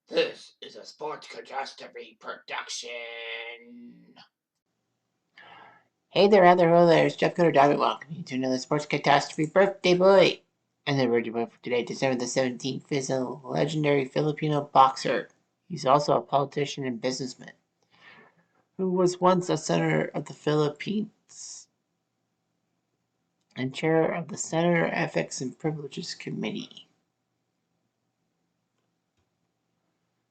This is a Sports Catastrophe production. Hey there, hello there, it's Jeff Cutter. Welcome you to another Sports Catastrophe birthday boy. And the birthday boy for today, December the 17th, is a legendary Filipino boxer. He's also a politician and businessman who was once a senator of the Philippines and chair of the Senator Ethics and Privileges Committee.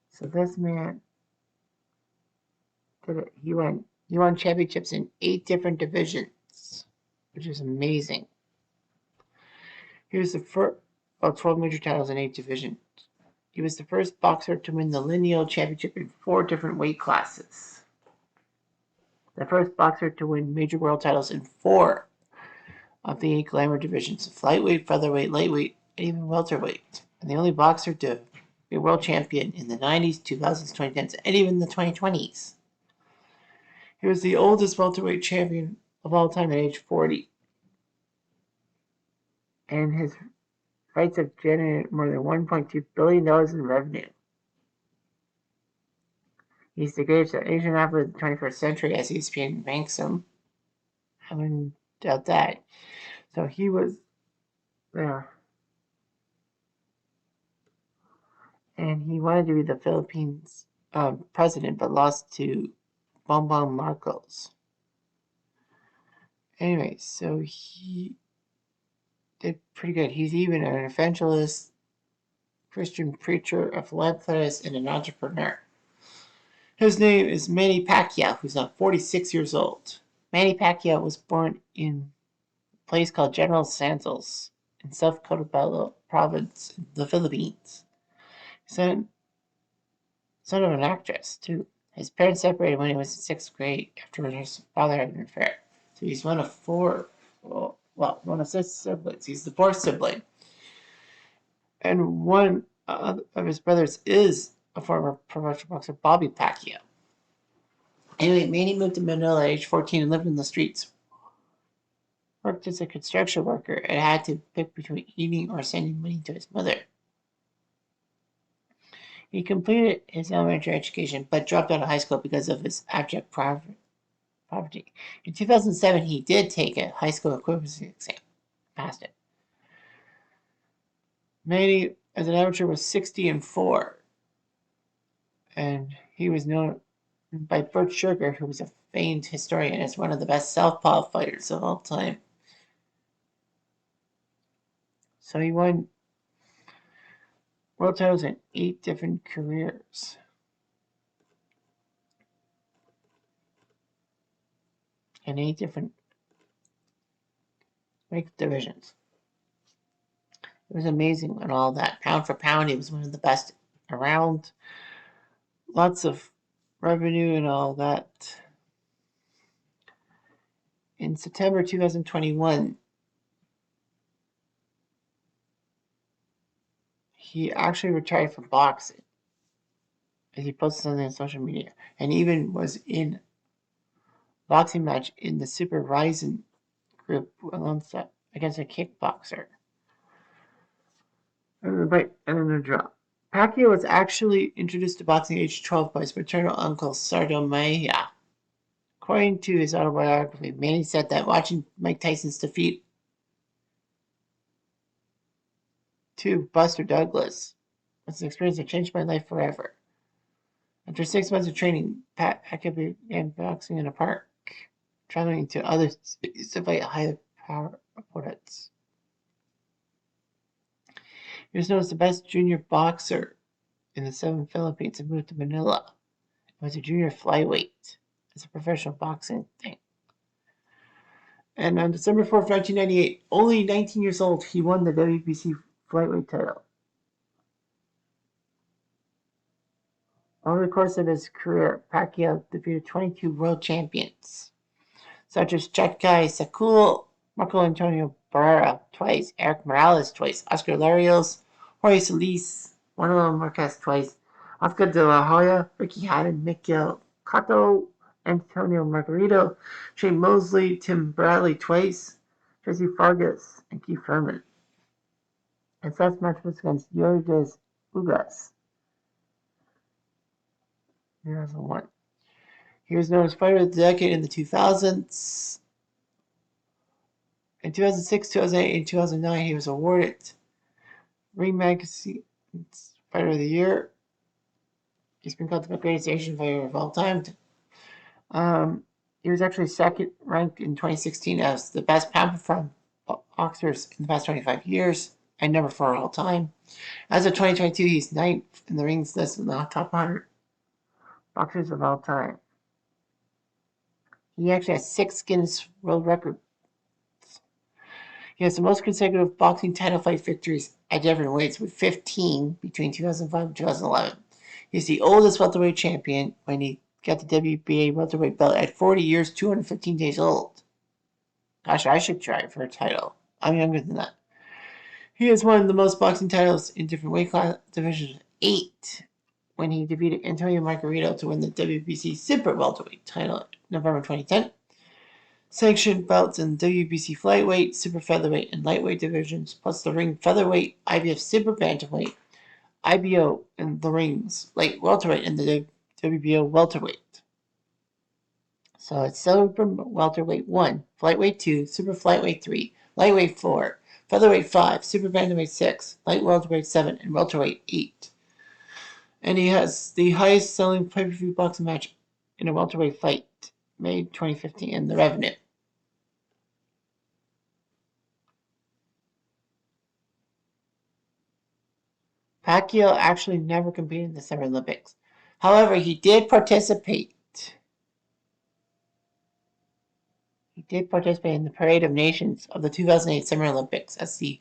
So this man did it. He won championships in 8 different divisions, which is amazing. He was the first 12 major titles in 8 divisions. He was the first boxer to win the lineal championship in 4 different weight classes. The first boxer to win major world titles in 4 of the 8 glamour divisions: flyweight, featherweight, lightweight, and even welterweight. And the only boxer to be a world champion in the 90s, 2000s, 2010s, and even the 2020s. He was the oldest welterweight champion of all time at age 40. And his fights have generated more than $1.2 billion in revenue. He's the greatest Asian athlete of the 21st century, as ESPN ranks him. I wouldn't doubt that. So he was there. And he wanted to be the Philippines president, but lost to Bongbong Marcos. Anyway, so he did pretty good. He's even an evangelist, Christian preacher, a philanthropist, and an entrepreneur. His name is Manny Pacquiao, who's now 46 years old. Manny Pacquiao was born in a place called General Santos in South Cotabato province, the Philippines. Son of an actress, too. His parents separated when he was in 6th grade after his father had an affair. So he's one of 6 siblings. He's the 4th sibling. And one of his brothers is a former professional boxer, Bobby Pacquiao. Anyway, Manny moved to Manila at age 14 and lived in the streets. Worked as a construction worker and had to pick between eating or sending money to his mother. He completed his elementary education but dropped out of high school because of his abject poverty. In 2007, he did take a high school equivalency exam. Passed it. Manny, as an amateur, was 60-4. And he was known by Bert Sugar, who was a famed historian, as one of the best southpaw fighters of all time. So he won world titles in 8 different careers. In 8 different weight divisions. It was amazing and all that. Pound for pound, he was one of the best around. Lots of revenue and all that. In September 2021, he actually retired from boxing, as he posted something on social media, and even was in a boxing match in the Super Ryzen group against a kickboxer. And then a draw. Pacquiao was actually introduced to boxing at age 12 by his maternal uncle, Sardo Maya. According to his autobiography, Manny said that watching Mike Tyson's defeat to Buster Douglas was an experience that changed my life forever. After 6 months of training, Pacquiao began boxing in a park, traveling to other cities to fight high-power opponents. He was known as the best junior boxer in the 7 Philippines and moved to Manila. He was a junior flyweight. It's a professional boxing thing. And on December 4th, 1998, only 19 years old, he won the WBC flyweight title. Over the course of his career, Pacquiao defeated 22 world champions, such as Chetkai Sakul, Marco Antonio Barrera twice, Eric Morales twice, Oscar Larios, Jorge Solis, Manuel Marquez twice, Oscar de la Hoya, Ricky Hatton, Miguel Cotto, Antonio Margarito, Shane Mosley, Tim Bradley twice, Tracy Fargas, and Keith Furman. His last match was against Yorges Ugas. 2001. He was known as Fighter of the Decade in the 2000s. In 2006, 2008, and 2009, he was awarded Ring Magazine's Fighter of the Year. He's been called the greatest Asian fighter of all time. Um, he was actually second ranked in 2016 as the best pound for pound boxers in the past 25 years and number 4 all time. As of 2022, he's ninth in the rings list of the top 100 boxers of all time. He actually has 6 Guinness World Records. He has the most consecutive boxing title fight victories at different weights, with 15 between 2005 and 2011. He's the oldest welterweight champion when he got the WBA welterweight belt at 40 years, 215 days old. Gosh, I should try for a title. I'm younger than that. He has won the most boxing titles in different weight class divisions, 8, when he defeated Antonio Margarito to win the WBC super welterweight title in November 2010. Sanctioned belts in WBC flyweight, super featherweight, and lightweight divisions, plus the ring featherweight, IBF super bantamweight, IBO, and the rings light welterweight and the WBO welterweight. So it's super welterweight 1, flyweight 2, super flyweight 3, lightweight 4, featherweight 5, super bantamweight 6, light welterweight 7, and welterweight 8. And he has the highest selling pay-per-view boxing match in a welterweight fight, May 2015, in the revenue. Pacquiao actually never competed in the Summer Olympics. However, he did participate. He did participate in the Parade of Nations of the 2008 Summer Olympics as the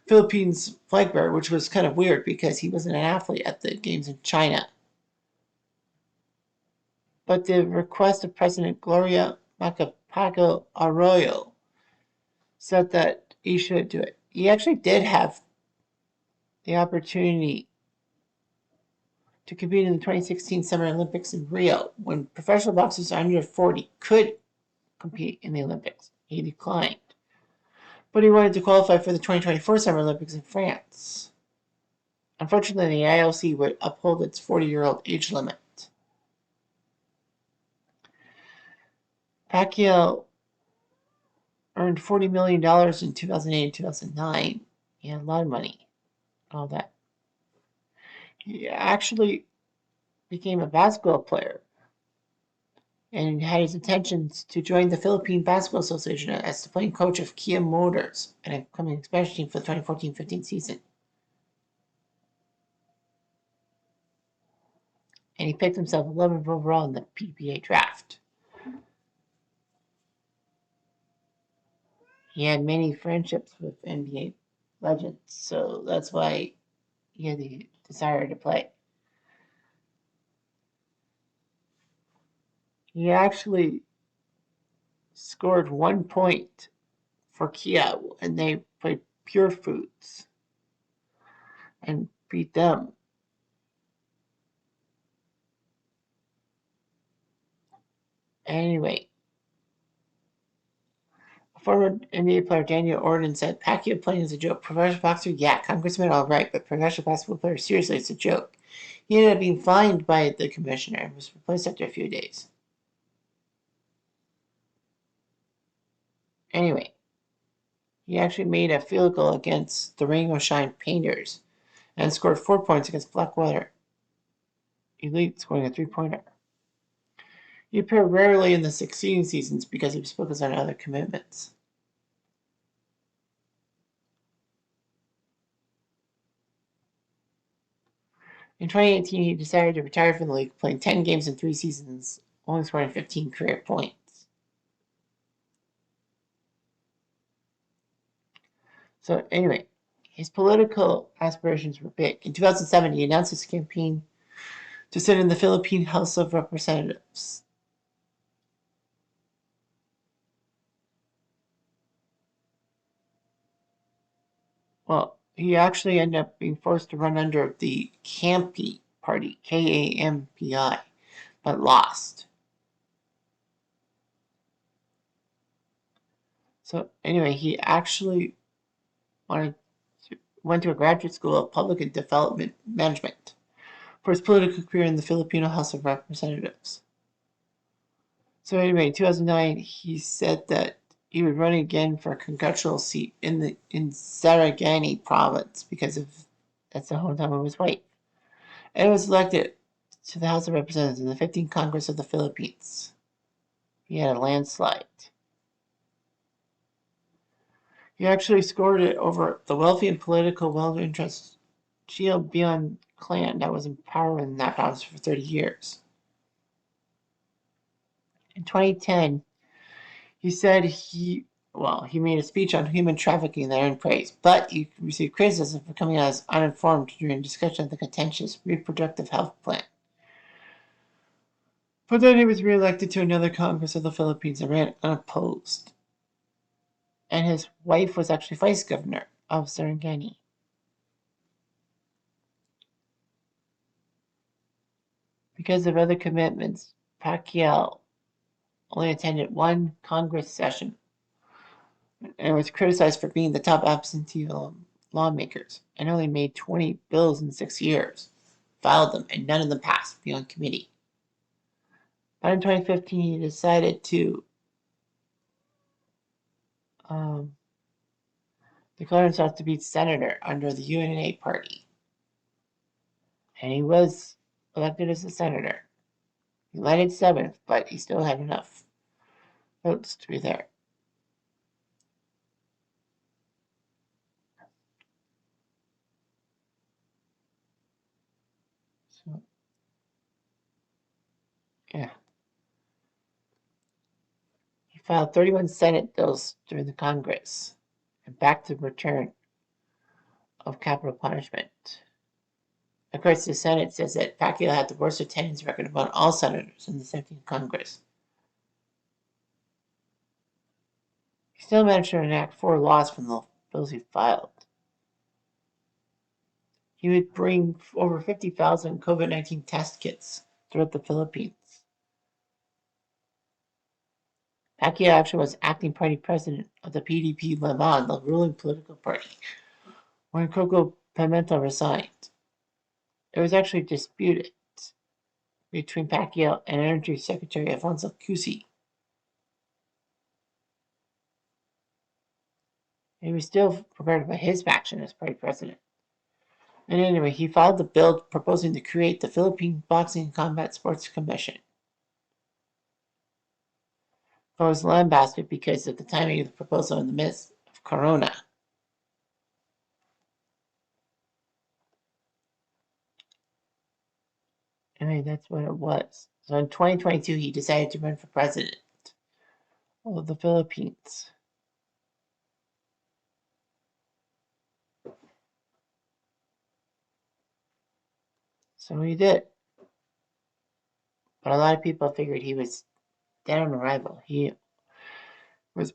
Philippines flag bearer, which was kind of weird because he wasn't an athlete at the games in China. But the request of President Gloria Macapagal Arroyo said that he should do it. He actually did have the opportunity to compete in the 2016 Summer Olympics in Rio when professional boxers under 40 could compete in the Olympics. He declined. But he wanted to qualify for the 2024 Summer Olympics in France. Unfortunately, the IOC would uphold its 40-year-old age limit. Pacquiao earned $40 million in 2008 and 2009. He had a lot of money, all that. He actually became a basketball player and had his intentions to join the Philippine Basketball Association as the playing coach of Kia Motors, an upcoming expansion team for the 2014-15 season. And he picked himself 11th overall in the PBA draft. He had many friendships with NBA legends, so that's why he had the desire to play. He actually scored 1 point for Kia, and they played Pure Foods and beat them. Anyway, former NBA player Daniel Orton said, Pacquiao playing is a joke. Professional boxer, yeah. Congressman, all right. But professional basketball player, seriously, it's a joke. He ended up being fined by the commissioner and was replaced after a few days. Anyway, he actually made a field goal against the Rainbow Shine Painters and scored 4 points against Blackwater Elite, scoring a 3-pointer. He appeared rarely in the succeeding seasons because he was focused on other commitments. In 2018, he decided to retire from the league, playing 10 games in 3 seasons, only scoring 15 career points. So anyway, his political aspirations were big. In 2007, he announced his campaign to sit in the Philippine House of Representatives. Well, he actually ended up being forced to run under the KAMPI party, KAMPI, but lost. So anyway, he actually went to a graduate school of public and development management, for his political career in the Filipino House of Representatives. So anyway, in 2009, he said that he would run again for a congressional seat in Sarangani province because that's the hometown of his wife, and was elected to the House of Representatives in the 15th Congress of the Philippines. He had a landslide. He actually scored it over the wealthy and political well-interest Bion clan that was in power in that province for 30 years. In 2010, he said he made a speech on human trafficking that earned praise, but he received criticism for coming out as uninformed during a discussion of the contentious reproductive health plan. But then he was reelected to another Congress of the Philippines and ran unopposed. And his wife was actually vice governor of Sarangani. Because of other commitments, Pacquiao only attended one Congress session and was criticized for being the top absentee lawmakers and only made 20 bills in 6 years, filed them, and none of them passed beyond committee. But in 2015, he decided to declare himself to be senator under the UNA party. And he was elected as a senator. He landed 7th, but he still had enough votes to be there. So, yeah. He filed 31 Senate bills during the Congress and backed the return of capital punishment. Of course, the Senate says that Pacquiao had the worst attendance record among all senators in the 17th Congress. He still managed to enact 4 laws from the bills he filed. He would bring over 50,000 COVID-19 test kits throughout the Philippines. Pacquiao actually was acting party president of the PDP Laban, the ruling political party, when Coco Pimenta resigned. It was actually disputed between Pacquiao and Energy Secretary Alfonso Cusi. He was still regarded by his faction as party president. And anyway, he filed the bill proposing to create the Philippine Boxing and Combat Sports Commission. But was lambasted because of the timing of the proposal in the midst of Corona. I mean, that's what it was. So in 2022, he decided to run for president of the Philippines. So he did. But a lot of people figured he was dead on arrival. He was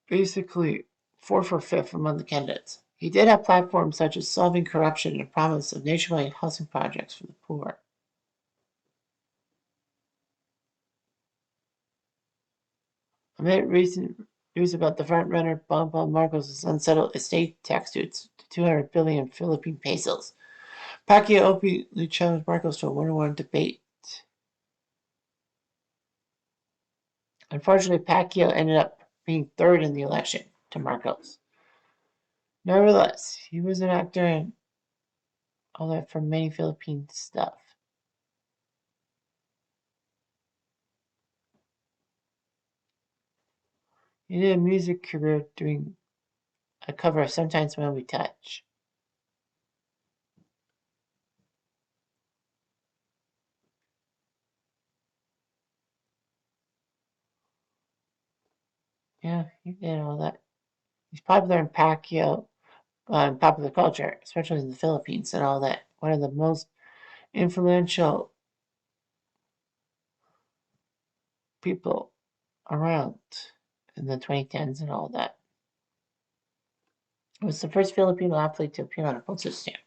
basically 4th or 5th among the candidates. He did have platforms such as solving corruption and promise of nationwide housing projects for the poor. Amid recent news about the front-runner Bongbong Marcos' unsettled estate tax suits to 200 billion Philippine pesos, Pacquiao openly challenged Marcos to a one-on-one debate. Unfortunately, Pacquiao ended up being 3rd in the election to Marcos. Nevertheless, he was an actor in all that for many Philippine stuff. He did a music career doing a cover of Sometimes When We Touch. Yeah, he did all that. He's popular in Pacquiao, popular culture, especially in the Philippines and all that. One of the most influential people around in the 2010s and all that. He was the first Filipino athlete to appear on a postage stamp.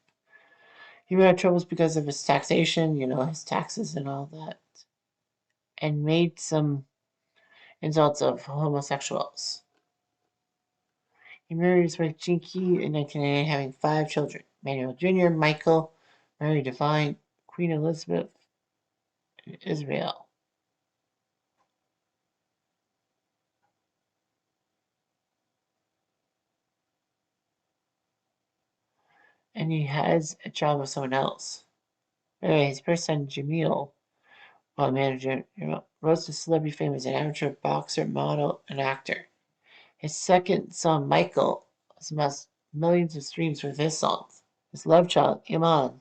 He had troubles because of his taxation, his taxes and all that, and made some insults of homosexuals. He married his wife Jinky in 1998, having 5 children: Manuel Jr., Michael, Mary Devine, Queen Elizabeth in Israel. And he has a job with someone else. Anyway, his first son, Jamil, while manager, rose to celebrity fame as an amateur boxer, model, and actor. His second son, Michael, has amassed millions of streams with his songs. His love child, Iman,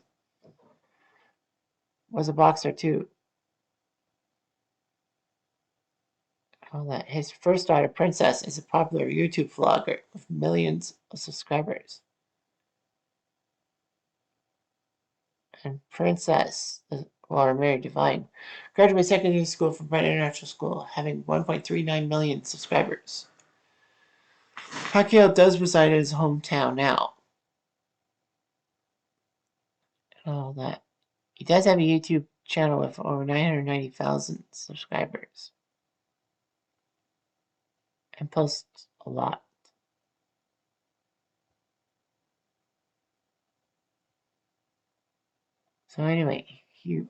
was a boxer too. All that. His first daughter, Princess, is a popular YouTube vlogger with millions of subscribers. And Princess, while married Divine, graduated secondary school from Brent International School, having 1.39 million subscribers. Pacquiao does reside in his hometown now. And all that. He does have a YouTube channel with over 990,000 subscribers. And posts a lot. So anyway, he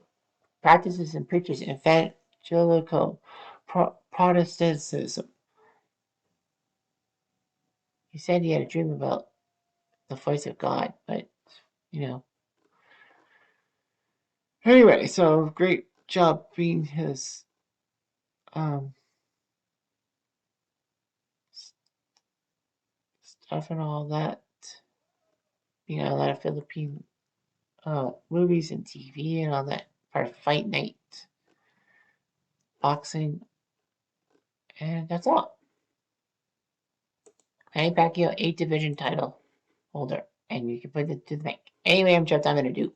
practices and preaches evangelical Protestantism. He said he had a dream about the voice of God, but Anyway, so great job being his um, stuff and all that. A lot of Philippine movies and TV and all that. Part of Fight Night, boxing, and that's all. Manny Pacquiao, 8 division title holder, and you can put it to the bank. Anyway, I'm going to do.